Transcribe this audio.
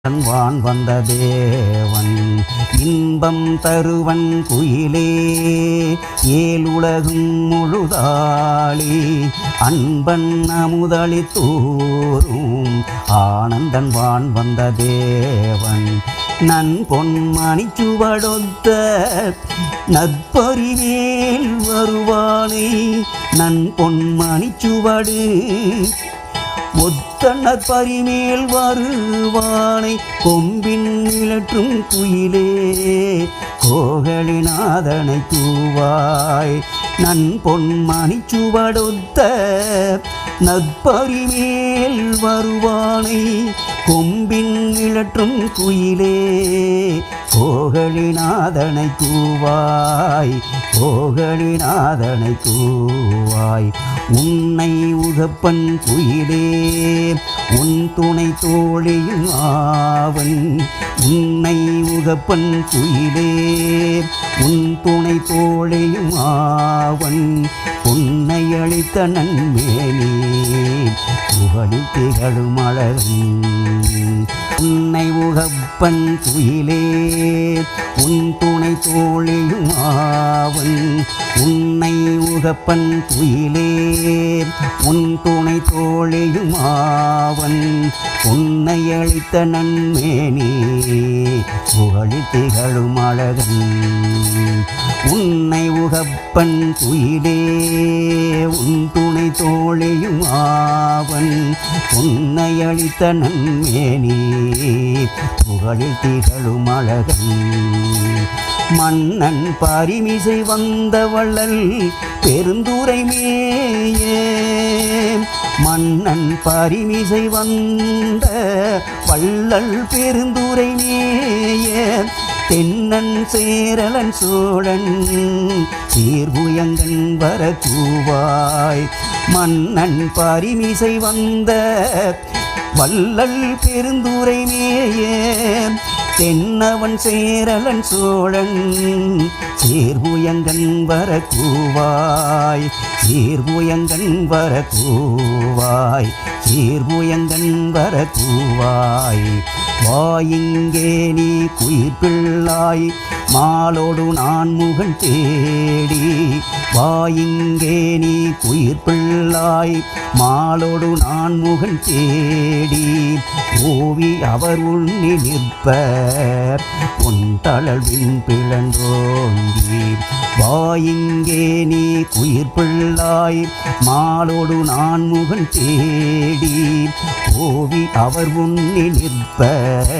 வான் வந்த தேவன் இன்பம் தருவன் குயிலே ஏழுலகும் முழுதாளி அன்பன் அமுதளி தோறும் ஆனந்தன் வான் வந்த தேவன் நன் பொன்மணி சுவடொத்த நற்பறிவேல் வருவானே நன் பொன்மணி சுவடு ஒத்தனர் பரிமேல் வருவானை கொம்பின் நிலற்றும் குயிலே கோகலிநாதனை கூவாய் நன் பொன்மணி சுவடொத்த நற்பரிமேல் வருவானை கொம்பின் நிலற்றும் குயிலே கோகலிநாதனை கூவாய் கோகலிநாதனை கூவாய் உன்னை உகப்பன் குயிலே உன் துணை தோழியும் ஆவன் உன்னை உகப்பன் குயிலே உன் துணை தோழியும் ஆவன் உன்னை அளித்த நன்மேனி புகழி திகழும் அழகன் உன்னை உகப்பன் குயிலே உன் துணை தோழியும் ஆவன் உன்னை உகப்பன் குயிலே உன் துணை தோழியும் ஆவன் உன்னை அளித்த நன்மேனி புகழி திகழும் அழகன் உன்னை உகப்பன் குயிலே உன் துணை தோழியும் ஆவன் உன்னை அளித்த நன்மேனி புகழில் திகழும் அழகன் மன்னன் பரிமிசை வந்த வள்ளல் பெருந்துரை மேயே மன்னன் பரிமிசை வந்த வள்ளல் பெருந்துரை மேயே தென்னன் சேரலன் சோழன் சீர்புயங்கன் வர கூவாய் மன்னன் பரிமிசை வந்த வள்ளல் பெருந்துரை மேயே தென்னவன் சேரலன் சோழன் சீர்புயங்கன் வர கூவாய் சீர்புயங்கன் வர கூவாய் சீர்புயங்கன் வர கூவாய் வாயிங்கே நீ குயிர்பிள்ளாய் மாலோடு நான் முகன் தேடி வாயிங்கே நீ குயிர்பிள்ளாய் மாலோடு நான் முகன் தேடி ஓவி அவர் உண்ணி நிற்பர் உன் தளவின் பிளந்தோங்கி வாயிங்கே நீ குயிர்பிள்ளாய் மாலோடு நான் முகன் தேடி ஓவி அவர் உண்ணி நிற்பர்